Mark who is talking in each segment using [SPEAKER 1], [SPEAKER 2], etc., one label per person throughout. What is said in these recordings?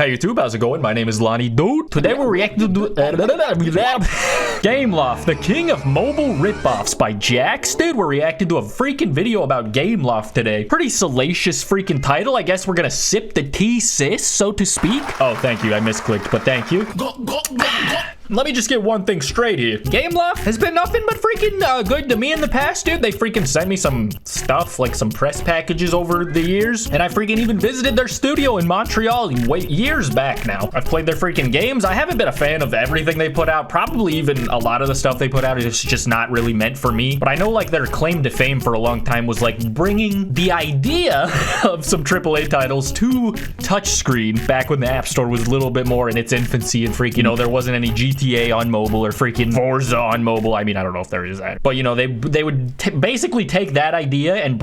[SPEAKER 1] Hey YouTube, how's it going? My name is Lonnie Dude. Today we're reacting to Gameloft, the king of mobile ripoffs by Jax. Dude, we're reacting to a freaking video about Gameloft today. Pretty salacious freaking title. I guess we're gonna sip the tea, sis, so to speak. Oh, thank you. I misclicked, but thank you. Let me just get one thing straight here. Gameloft has been nothing but freaking good to me in the past, dude. They freaking sent me some stuff, like some press packages over the years, and I freaking even visited their studio in Montreal years back now. I've played their freaking games. I haven't been a fan of everything they put out. Probably even a lot of the stuff they put out is just not really meant for me. But I know like their claim to fame for a long time was like bringing the idea of some AAA titles to touchscreen back when the App Store was a little bit more in its infancy and freaking, you know, there wasn't any GTA on mobile or freaking Forza on mobile. I mean, I don't know if there is that, but you know, they would basically take that idea and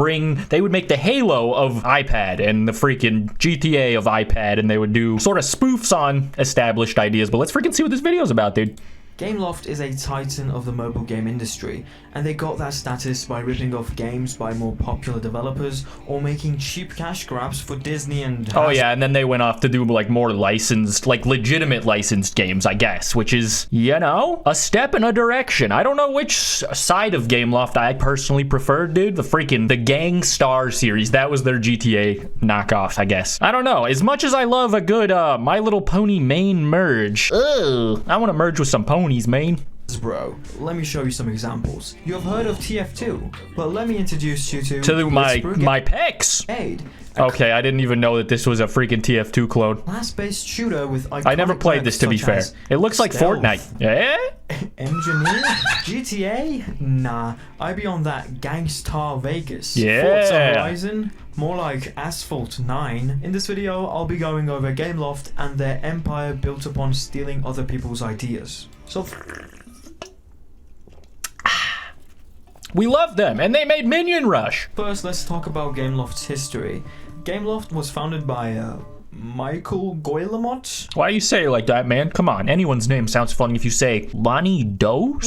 [SPEAKER 1] they would make the Halo of iPad and the freaking GTA of iPad, and they would do sort of spoofs on established ideas. But let's freaking see what this video is about, dude.
[SPEAKER 2] Gameloft is a titan of the mobile game industry, and they got that status by ripping off games by more popular developers or making cheap cash grabs for Disney and
[SPEAKER 1] Oh yeah, and then they went off to do like more licensed, like legitimate licensed games, I guess, which is, you know, a step in a direction. I don't know which side of Gameloft I personally prefer, dude. The Gangstar series, that was their GTA knockoff, I guess. I don't know. As much as I love a good My Little Pony main merge, I want to merge with some ponies, man.
[SPEAKER 2] Bro, let me show you some examples. You have heard of TF2, but let me introduce you to
[SPEAKER 1] my pecs. Okay, I didn't even know that this was a freaking TF2 clone.
[SPEAKER 2] Class-based shooter with iconic
[SPEAKER 1] I never played this, to be fair. It looks like
[SPEAKER 2] Stealth.
[SPEAKER 1] Fortnite. Yeah?
[SPEAKER 2] Engineer? GTA? Nah, I be on that Gangstar Vegas.
[SPEAKER 1] Yeah.
[SPEAKER 2] Forza Horizon? More like Asphalt 9. In this video, I'll be going over Gameloft and their empire built upon stealing other people's ideas. So
[SPEAKER 1] we love them, and they made Minion Rush.
[SPEAKER 2] first, let's talk about Gameloft's history. Gameloft was founded by Michael Guillemot.
[SPEAKER 1] Why you say it like that, man? Come on, anyone's name sounds funny if you say lonniedos.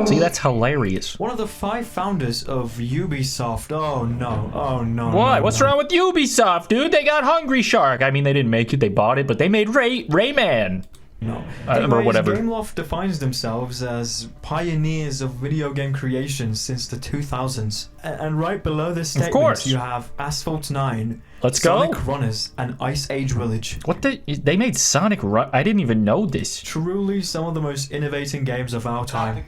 [SPEAKER 1] See, that's hilarious.
[SPEAKER 2] One of the 5 founders of Ubisoft. Oh no.
[SPEAKER 1] What? What's wrong with Ubisoft, dude? They got Hungry Shark. I mean, they didn't make it, they bought it, but they made Rayman.
[SPEAKER 2] No.
[SPEAKER 1] Or whatever.
[SPEAKER 2] Gameloft defines themselves as pioneers of video game creation since the 2000s. And right below this statement, you have Asphalt 9, Sonic Runners, and Ice Age Village.
[SPEAKER 1] What they made Sonic Run? I didn't even know this.
[SPEAKER 2] Truly some of the most innovating games of our time.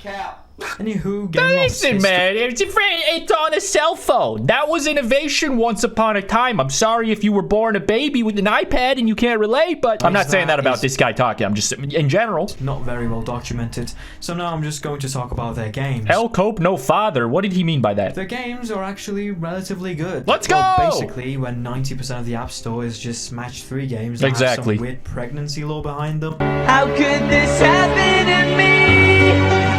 [SPEAKER 2] Anywho,
[SPEAKER 1] listen, man, it's on a cell phone. That was innovation once upon a time. I'm sorry if you were born a baby with an iPad and you can't relate, but I'm not saying that about this guy talking. I'm just, in general.
[SPEAKER 2] Not very well documented. So now I'm just going to talk about their games.
[SPEAKER 1] El Cope, no father. What did he mean by that?
[SPEAKER 2] Their games are actually relatively good.
[SPEAKER 1] Let's go!
[SPEAKER 2] Well, basically, when 90% of the App Store is just match 3 games that have some weird pregnancy law behind them.
[SPEAKER 3] How could this happen to me?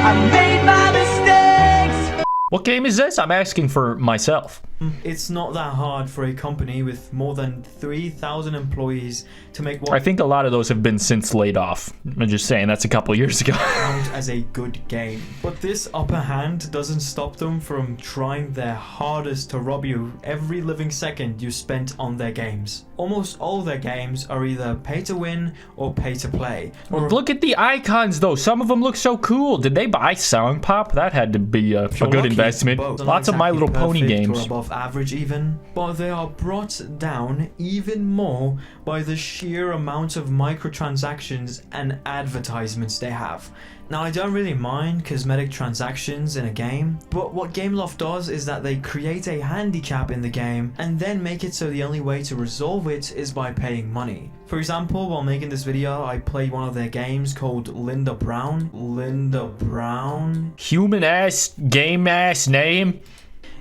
[SPEAKER 3] I made my mistakes.
[SPEAKER 1] What game is this? I'm asking for myself.
[SPEAKER 2] It's not that hard for a company with more than 3,000 employees to make what
[SPEAKER 1] I think a lot of those have been since laid off. I'm just saying, that's a couple years ago.
[SPEAKER 2] count as a good game. But this upper hand doesn't stop them from trying their hardest to rob you every living second you spent on their games. Almost all their games are either pay to win or pay to play.
[SPEAKER 1] Look at the icons though. Some of them look so cool. Did they buy Song Pop? That had to be a good investment. Lots of My Little Pony games.
[SPEAKER 2] Above average even, but they are brought down even more by the sheer amount of microtransactions and advertisements they have. Now, I don't really mind cosmetic transactions in a game, but what Gameloft does is that they create a handicap in the game and then make it so the only way to resolve it is by paying money. For example, while making this video, I played one of their games called Linda Brown. Linda Brown?
[SPEAKER 1] Human ass, game ass name?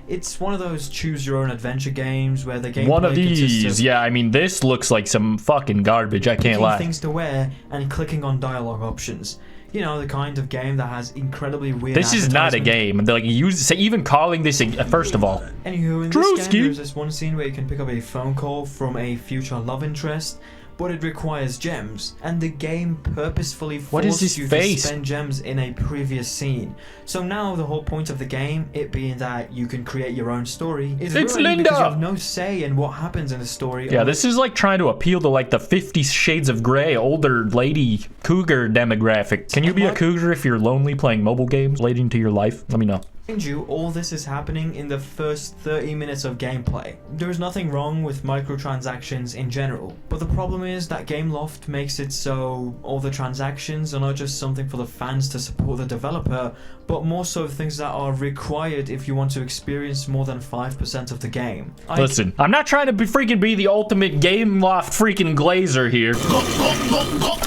[SPEAKER 2] It's one of those choose your own adventure games where the game
[SPEAKER 1] one of these, yeah, I mean, this looks like some fucking garbage, I can't lie.
[SPEAKER 2] Things to wear and clicking on dialogue options. You know, the kind of game that has incredibly weird
[SPEAKER 1] This is not a game. They're like, even calling this a, first of all.
[SPEAKER 2] Anywho, in this game, there's this one scene where you can pick up a phone call from a future love interest, but it requires gems, and the game purposefully
[SPEAKER 1] What is
[SPEAKER 2] forces
[SPEAKER 1] his
[SPEAKER 2] you
[SPEAKER 1] face?
[SPEAKER 2] to spend gems in a previous scene. So now the whole point of the game, it being that you can create your own story, is
[SPEAKER 1] It's
[SPEAKER 2] ruined
[SPEAKER 1] Linda!
[SPEAKER 2] because you have no say in what happens in the story.
[SPEAKER 1] Yeah, this is like trying to appeal to like the 50 Shades of Grey older lady cougar demographic. Can you be a cougar if you're lonely playing mobile games late into your life? Let me know.
[SPEAKER 2] Mind you, all this is happening in the first 30 minutes of gameplay. There is nothing wrong with microtransactions in general, but the problem is that Gameloft makes it so all the transactions are not just something for the fans to support the developer, but more so things that are required if you want to experience more than 5% of the game.
[SPEAKER 1] Listen, I'm not trying to be the ultimate Gameloft freaking glazer here,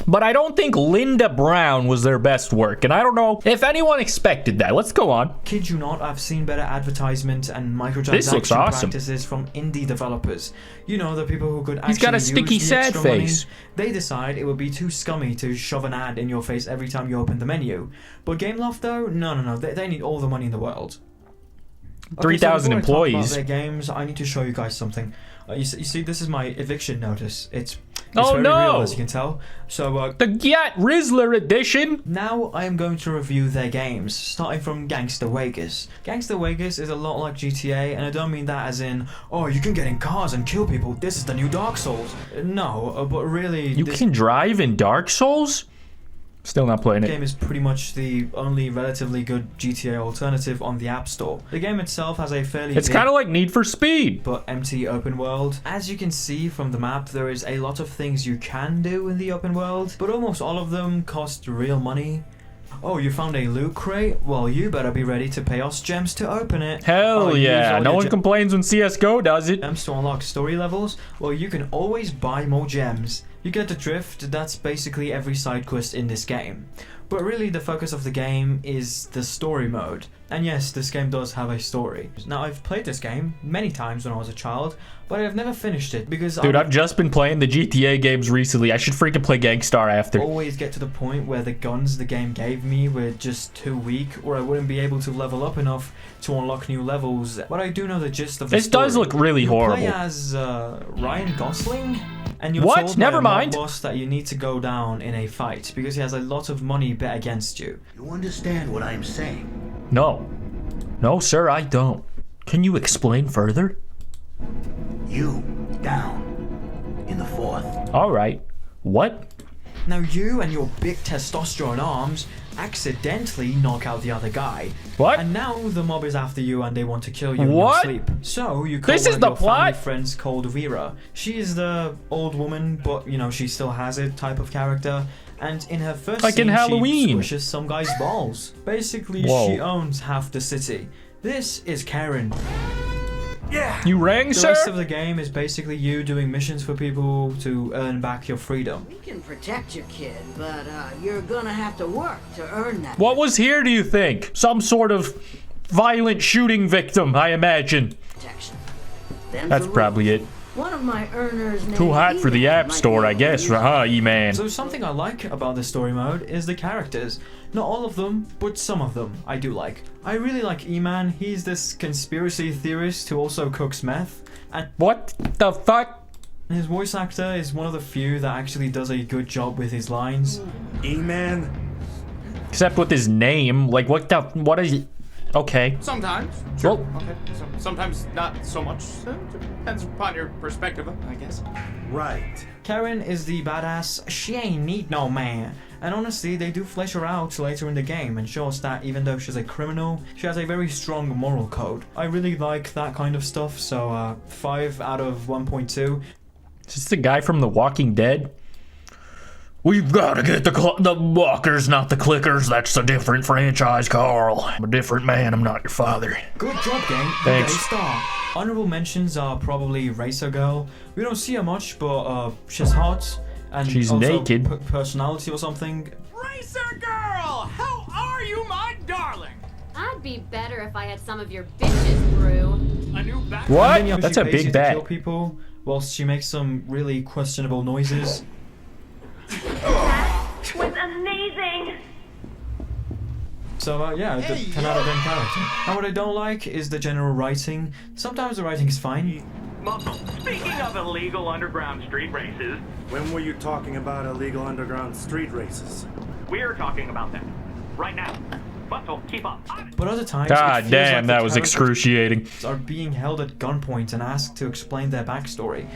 [SPEAKER 1] but I don't think Linda Brown was their best work, and I don't know if anyone expected that. Let's go on.
[SPEAKER 2] Kid you not, I've seen better advertisement and
[SPEAKER 1] This looks
[SPEAKER 2] microtransaction
[SPEAKER 1] awesome.
[SPEAKER 2] practices from indie developers. You know, the people who could actually
[SPEAKER 1] He's got a
[SPEAKER 2] use
[SPEAKER 1] sticky
[SPEAKER 2] the
[SPEAKER 1] sad
[SPEAKER 2] extra money.
[SPEAKER 1] face.
[SPEAKER 2] They decide it would be too scummy to shove an ad in your face every time you open the menu. But Gameloft though, no, they need all the money in the world.
[SPEAKER 1] 3,000
[SPEAKER 2] before I talk about
[SPEAKER 1] employees.
[SPEAKER 2] their games, I need to show you guys something. You see, this is my eviction notice. It's
[SPEAKER 1] Oh,
[SPEAKER 2] very
[SPEAKER 1] no.
[SPEAKER 2] real, as you can tell. So
[SPEAKER 1] The Get Rizzler edition.
[SPEAKER 2] now I am going to review their games, starting from Gangstar Vegas. Gangstar Vegas is a lot like GTA, and I don't mean that as in, oh, you can get in cars and kill people, this is the new Dark Souls. No, but really,
[SPEAKER 1] You
[SPEAKER 2] this
[SPEAKER 1] can drive in Dark Souls? Still not playing it.
[SPEAKER 2] game is pretty much the only relatively good GTA alternative on the App Store. The game itself has a fairly
[SPEAKER 1] It's
[SPEAKER 2] big
[SPEAKER 1] kind of like Need for Speed.
[SPEAKER 2] but empty open world. As you can see from the map, there is a lot of things you can do in the open world, but almost all of them cost real money. Oh, you found a loot crate? Well, you better be ready to pay us gems to open it.
[SPEAKER 1] Hell
[SPEAKER 2] Oh, you use
[SPEAKER 1] yeah.
[SPEAKER 2] all
[SPEAKER 1] No
[SPEAKER 2] your
[SPEAKER 1] one complains when CSGO does it.
[SPEAKER 2] gems to unlock story levels? Well, you can always buy more gems. You get the drift, that's basically every side quest in this game. But really the focus of the game is the story mode. And yes, this game does have a story. Now I've played this game many times when I was a child, but I've never finished it because
[SPEAKER 1] Dude,
[SPEAKER 2] I
[SPEAKER 1] I've just been playing the GTA games recently. I should freaking play Gangstar after.
[SPEAKER 2] always get to the point where the guns the game gave me were just too weak, or I wouldn't be able to level up enough to unlock new levels. But I do know the gist of the
[SPEAKER 1] This
[SPEAKER 2] story.
[SPEAKER 1] does look really
[SPEAKER 2] You
[SPEAKER 1] horrible.
[SPEAKER 2] play as Ryan Gosling, and you're
[SPEAKER 1] What?
[SPEAKER 2] told
[SPEAKER 1] Never
[SPEAKER 2] by a mob
[SPEAKER 1] mind.
[SPEAKER 2] boss that you need to go down in a fight because he has a lot of money bet against you.
[SPEAKER 4] You understand what I'm saying?
[SPEAKER 1] No. No, sir, I don't. Can you explain further?
[SPEAKER 4] You down in the fourth.
[SPEAKER 1] All right. What?
[SPEAKER 2] Now you and your big testosterone arms accidentally knock out the other guy.
[SPEAKER 1] What?
[SPEAKER 2] And now the mob is after you and they want to kill you
[SPEAKER 1] What?
[SPEAKER 2] in your sleep. So you call
[SPEAKER 1] This
[SPEAKER 2] one
[SPEAKER 1] is
[SPEAKER 2] of
[SPEAKER 1] the
[SPEAKER 2] your family
[SPEAKER 1] plot?
[SPEAKER 2] friends called Vera. She is the old woman, but you know, she still has it type of character. And in her first
[SPEAKER 1] Like in
[SPEAKER 2] scene,
[SPEAKER 1] Halloween.
[SPEAKER 2] she squishes some guy's balls. Basically,
[SPEAKER 1] Whoa.
[SPEAKER 2] she owns half the city. This is Karen.
[SPEAKER 1] You rang,
[SPEAKER 2] The
[SPEAKER 1] sir?
[SPEAKER 2] rest of the game is basically you doing missions for people to earn back your freedom.
[SPEAKER 5] We can protect your kid, but you're gonna have to work to earn that.
[SPEAKER 1] What was here, do you think? Some sort of violent shooting victim, I imagine.
[SPEAKER 5] protection. Them's
[SPEAKER 1] That's
[SPEAKER 5] the
[SPEAKER 1] probably
[SPEAKER 5] rules.
[SPEAKER 1] it.
[SPEAKER 5] One of my earners named
[SPEAKER 1] Too hot for the
[SPEAKER 5] E-Man
[SPEAKER 1] App
[SPEAKER 5] might
[SPEAKER 1] Store,
[SPEAKER 5] be
[SPEAKER 1] I
[SPEAKER 5] able to
[SPEAKER 1] guess,
[SPEAKER 5] use it.
[SPEAKER 1] huh, E-Man?
[SPEAKER 2] So something I like about the story mode is the characters. Not all of them, but some of them I do like. I really like E-Man. He's this conspiracy theorist who also cooks meth. And
[SPEAKER 1] What the fuck?
[SPEAKER 2] his voice actor is one of the few that actually does a good job with his lines.
[SPEAKER 6] E-Man?
[SPEAKER 1] Except with his name. Like, what is it? Okay.
[SPEAKER 6] Sometimes. Sure.
[SPEAKER 1] Well-
[SPEAKER 6] Okay. Sometimes not so much. Depends upon your perspective, I guess.
[SPEAKER 4] Right.
[SPEAKER 2] Karen is the badass, she ain't need no man. And honestly, they do flesh her out later in the game and show us that even though she's a criminal, she has a very strong moral code. I really like that kind of stuff, so 5 out of 1.2.
[SPEAKER 1] Is this the guy from The Walking Dead? We've got to get the walkers, not the clickers. That's a different franchise, Carl. I'm a different man. I'm not your father.
[SPEAKER 2] Good job, gang.
[SPEAKER 1] Thanks.
[SPEAKER 2] You got a star. Honorable mentions are probably Racer Girl. We don't see her much, but she's hot. And
[SPEAKER 1] She's
[SPEAKER 2] also
[SPEAKER 1] naked.
[SPEAKER 2] Personality or something.
[SPEAKER 6] Racer girl! How are you, my darling?
[SPEAKER 7] I'd be better if I had some of your bitches brew.
[SPEAKER 6] A new back.
[SPEAKER 1] What?
[SPEAKER 2] And then
[SPEAKER 1] That's
[SPEAKER 2] she
[SPEAKER 1] a
[SPEAKER 2] pays you
[SPEAKER 1] big
[SPEAKER 2] to
[SPEAKER 1] bat.
[SPEAKER 2] kill people whilst she makes some really questionable noises.
[SPEAKER 8] That was amazing.
[SPEAKER 2] So yeah, the 10 out of 10 character. And what I don't like is the general writing. Sometimes the writing is fine.
[SPEAKER 9] Well, speaking of illegal underground street races,
[SPEAKER 10] When were you talking about illegal underground street races?
[SPEAKER 9] we're talking about that right now. But so keep up.
[SPEAKER 2] But other times,
[SPEAKER 1] God
[SPEAKER 2] it feels
[SPEAKER 1] damn,
[SPEAKER 2] like the
[SPEAKER 1] that was
[SPEAKER 2] characters
[SPEAKER 1] excruciating.
[SPEAKER 2] are being held at gunpoint and asked to explain their backstory.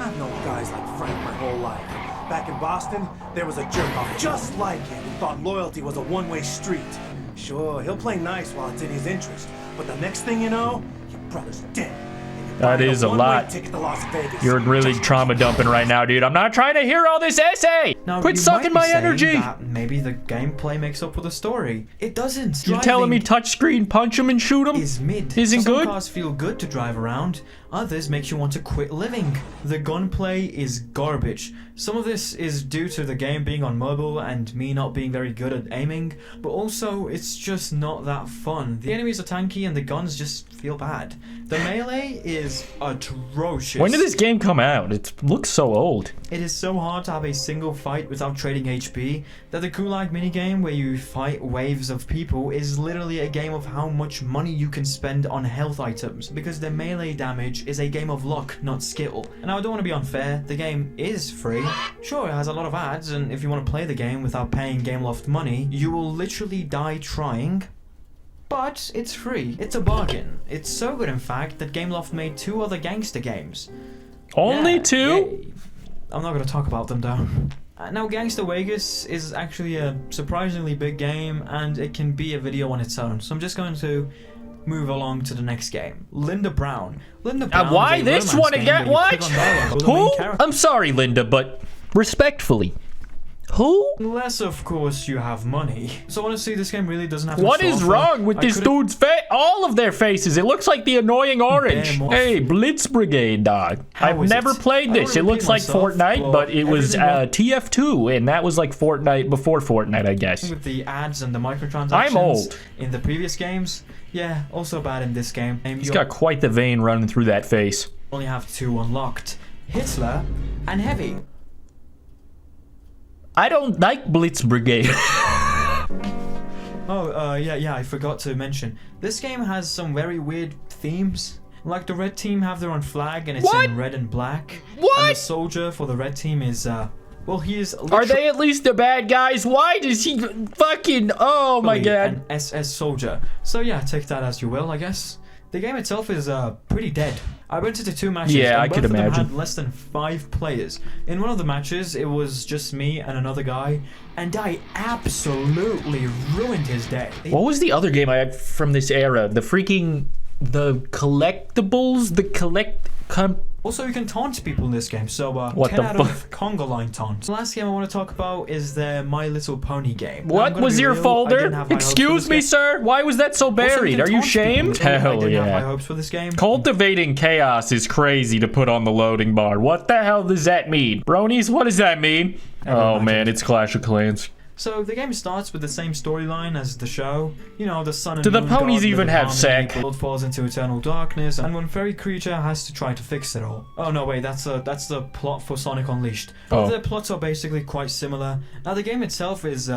[SPEAKER 10] I've known guys like Frank my whole life. Back in Boston, there was a jerk-off just like him who thought loyalty was a one-way street. Sure, he'll play nice while it's in his interest, but the next thing you know, your brother's dead.
[SPEAKER 1] That is a lot. You're really trauma dumping right now, dude. I'm not trying to hear all this essay.
[SPEAKER 2] Now,
[SPEAKER 1] Quit
[SPEAKER 2] you
[SPEAKER 1] sucking
[SPEAKER 2] might be
[SPEAKER 1] my
[SPEAKER 2] saying
[SPEAKER 1] energy.
[SPEAKER 2] that maybe the gameplay makes up for the story. It doesn't.
[SPEAKER 1] You telling me
[SPEAKER 2] Driving
[SPEAKER 1] touchscreen punch him and shoot him?
[SPEAKER 2] is mid.
[SPEAKER 1] Isn't
[SPEAKER 2] Some
[SPEAKER 1] good?
[SPEAKER 2] cars feel good to drive around. Others makes you want to quit living. The gunplay is garbage. Some of this is due to the game being on mobile and me not being very good at aiming, but also it's just not that fun. The enemies are tanky and the guns just feel bad. The melee is atrocious.
[SPEAKER 1] When did this game come out? It looks so old.
[SPEAKER 2] It is so hard to have a single fight without trading HP that the Gulag minigame where you fight waves of people is literally a game of how much money you can spend on health items, because the melee damage is a game of luck, not skill. And now I don't want to be unfair, the game is free. Sure, it has a lot of ads, and if you want to play the game without paying Gameloft money, you will literally die trying. But it's free. It's a bargain. It's so good, in fact, that Gameloft made 2 other Gangstar games.
[SPEAKER 1] Only
[SPEAKER 2] Yeah,
[SPEAKER 1] 2?
[SPEAKER 2] yay. I'm not going to talk about them though. Now, Gangstar Vegas is actually a surprisingly big game, and it can be a video on its own. So I'm just going to move along to the next game. Linda Brown. Linda Brown.
[SPEAKER 1] Why
[SPEAKER 2] is a
[SPEAKER 1] this
[SPEAKER 2] romance
[SPEAKER 1] one
[SPEAKER 2] game
[SPEAKER 1] again?
[SPEAKER 2] where you
[SPEAKER 1] What?
[SPEAKER 2] click on dialogue for the main
[SPEAKER 1] Who?
[SPEAKER 2] character.
[SPEAKER 1] I'm sorry, Linda, but respectfully. Who?
[SPEAKER 2] Unless, of course, you have money. So honestly, this game really doesn't have.
[SPEAKER 1] What is wrong with this dude's face? All of their faces. It looks like the annoying orange.
[SPEAKER 2] Damn,
[SPEAKER 1] Hey, Blitz Brigade, dog. I've
[SPEAKER 2] is
[SPEAKER 1] never
[SPEAKER 2] it?
[SPEAKER 1] played
[SPEAKER 2] I
[SPEAKER 1] this.
[SPEAKER 2] don't
[SPEAKER 1] It looks like
[SPEAKER 2] repeat myself,
[SPEAKER 1] Fortnite, but it was
[SPEAKER 2] everything
[SPEAKER 1] TF2, and that was like Fortnite before Fortnite, I guess.
[SPEAKER 2] with the ads and the microtransactions.
[SPEAKER 1] I'm old.
[SPEAKER 2] In the previous games, yeah, also bad in this game.
[SPEAKER 1] He's got quite the vein running through that face.
[SPEAKER 2] only have 2 unlocked: Hitler and Heavy.
[SPEAKER 1] I don't like Blitz Brigade.
[SPEAKER 2] Yeah, I forgot to mention. This game has some very weird themes. Like the red team have their own flag and it's
[SPEAKER 1] What?
[SPEAKER 2] in red and black.
[SPEAKER 1] What?
[SPEAKER 2] And the soldier for the red team is, well, he is
[SPEAKER 1] Are they at least the bad guys? Why does he fucking... Oh my god.
[SPEAKER 2] an SS soldier. So yeah, take that as you will, I guess. The game itself is pretty dead. I went into 2 matches.
[SPEAKER 1] Yeah,
[SPEAKER 2] and
[SPEAKER 1] I
[SPEAKER 2] both
[SPEAKER 1] could
[SPEAKER 2] of them
[SPEAKER 1] imagine.
[SPEAKER 2] had less than 5 players. In one of the matches, it was just me and another guy, and I absolutely ruined his day.
[SPEAKER 1] What was the other game I had from this era? The freaking... The collectibles?
[SPEAKER 2] Also, you can taunt people in this game, so
[SPEAKER 1] What
[SPEAKER 2] 10
[SPEAKER 1] the
[SPEAKER 2] out
[SPEAKER 1] fu-
[SPEAKER 2] of Conga line taunt. The last game I want to talk about is the My Little Pony game. Now, I'm
[SPEAKER 1] What
[SPEAKER 2] gonna
[SPEAKER 1] was
[SPEAKER 2] be
[SPEAKER 1] your
[SPEAKER 2] real, I
[SPEAKER 1] folder?
[SPEAKER 2] didn't have high hopes for
[SPEAKER 1] Excuse
[SPEAKER 2] this
[SPEAKER 1] me,
[SPEAKER 2] game.
[SPEAKER 1] sir? Why was that so
[SPEAKER 2] Also, you
[SPEAKER 1] buried?
[SPEAKER 2] can
[SPEAKER 1] Are you
[SPEAKER 2] taunt people.
[SPEAKER 1] shamed?
[SPEAKER 2] I
[SPEAKER 1] Hell
[SPEAKER 2] didn't have high
[SPEAKER 1] yeah.
[SPEAKER 2] hopes for this game.
[SPEAKER 1] Cultivating chaos is crazy to put on the loading bar. What the hell does that mean? Bronies, what does that mean? Oh man, it's Clash of Clans.
[SPEAKER 2] So the game starts with the same storyline as the show. You know, the sun and
[SPEAKER 1] Do the
[SPEAKER 2] moon
[SPEAKER 1] ponies
[SPEAKER 2] god live
[SPEAKER 1] even
[SPEAKER 2] in
[SPEAKER 1] have
[SPEAKER 2] harmony,
[SPEAKER 1] sex?
[SPEAKER 2] The world falls into eternal darkness, and one fairy creature has to try to fix it all. Oh no, wait, that's the plot for Sonic Unleashed.
[SPEAKER 1] Oh.
[SPEAKER 2] Both their plots are basically quite similar. Now the game itself is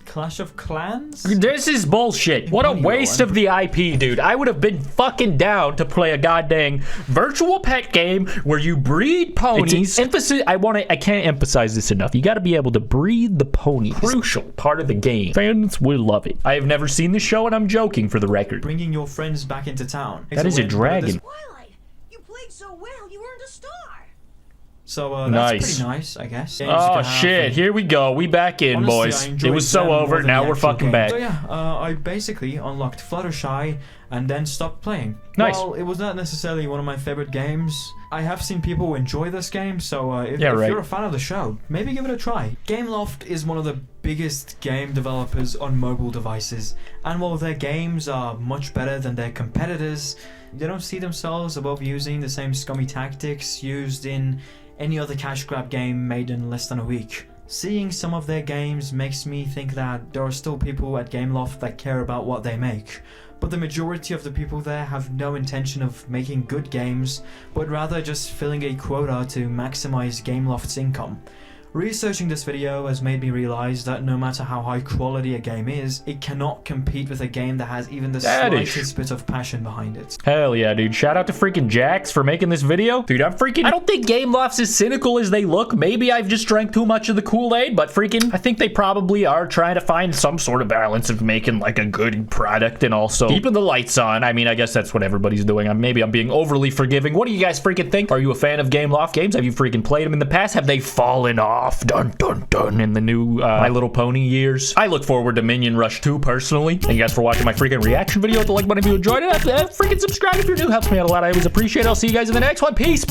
[SPEAKER 2] Clash of Clans.
[SPEAKER 1] This is bullshit. What a waste of the IP, dude. I would have been fucking down to play a goddamn virtual pet game where you breed ponies. I can't emphasize this enough. You got to be able to breed the ponies. Crucial part of the game. Fans will love it. I have never seen the show, and I'm joking for the record.
[SPEAKER 2] Bringing your friends back into town.
[SPEAKER 1] That is a dragon.
[SPEAKER 5] Twilight, you played so well, you earned a star.
[SPEAKER 2] So that's
[SPEAKER 1] Nice.
[SPEAKER 2] pretty nice, I guess. Games you
[SPEAKER 1] Oh
[SPEAKER 2] can have
[SPEAKER 1] shit,
[SPEAKER 2] and-
[SPEAKER 1] here we go. We back in,
[SPEAKER 2] Honestly, I
[SPEAKER 1] boys. It
[SPEAKER 2] enjoyed
[SPEAKER 1] was so
[SPEAKER 2] them more
[SPEAKER 1] over.
[SPEAKER 2] than
[SPEAKER 1] Now
[SPEAKER 2] the
[SPEAKER 1] we're
[SPEAKER 2] actual
[SPEAKER 1] fucking
[SPEAKER 2] game.
[SPEAKER 1] back.
[SPEAKER 2] So yeah, I basically unlocked Fluttershy and then stopped playing.
[SPEAKER 1] Nice.
[SPEAKER 2] Well, it was not necessarily one of my favorite games. I have seen people enjoy this game, so if
[SPEAKER 1] Yeah, right.
[SPEAKER 2] you're a fan of the show, maybe give it a try. Gameloft is one of the biggest game developers on mobile devices, and while their games are much better than their competitors, they don't see themselves above using the same scummy tactics used in any other cash grab game made in less than a week. Seeing some of their games makes me think that there are still people at Gameloft that care about what they make, but the majority of the people there have no intention of making good games, but rather just filling a quota to maximize Gameloft's income. Researching this video has made me realize that no matter how high quality a game is, it cannot compete with a game that has even the slightest bit of passion behind it.
[SPEAKER 1] Hell yeah, dude. Shout out to freaking Jax for making this video. Dude, I don't think Gameloft's as cynical as they look. Maybe I've just drank too much of the Kool-Aid, but freaking, I think they probably are trying to find some sort of balance of making like a good product and also keeping the lights on. I mean, I guess that's what everybody's doing. Maybe I'm being overly forgiving. What do you guys freaking think? Are you a fan of Gameloft Games? Have you freaking played them in the past? Have they fallen off? Dun dun dun in the new My Little Pony years. I look forward to Minion Rush 2 personally. Thank you guys for watching my freaking reaction video. Hit the like button if you enjoyed it. Freaking subscribe if you're new. Helps me out a lot. I always appreciate it. I'll see you guys in the next one. Peace.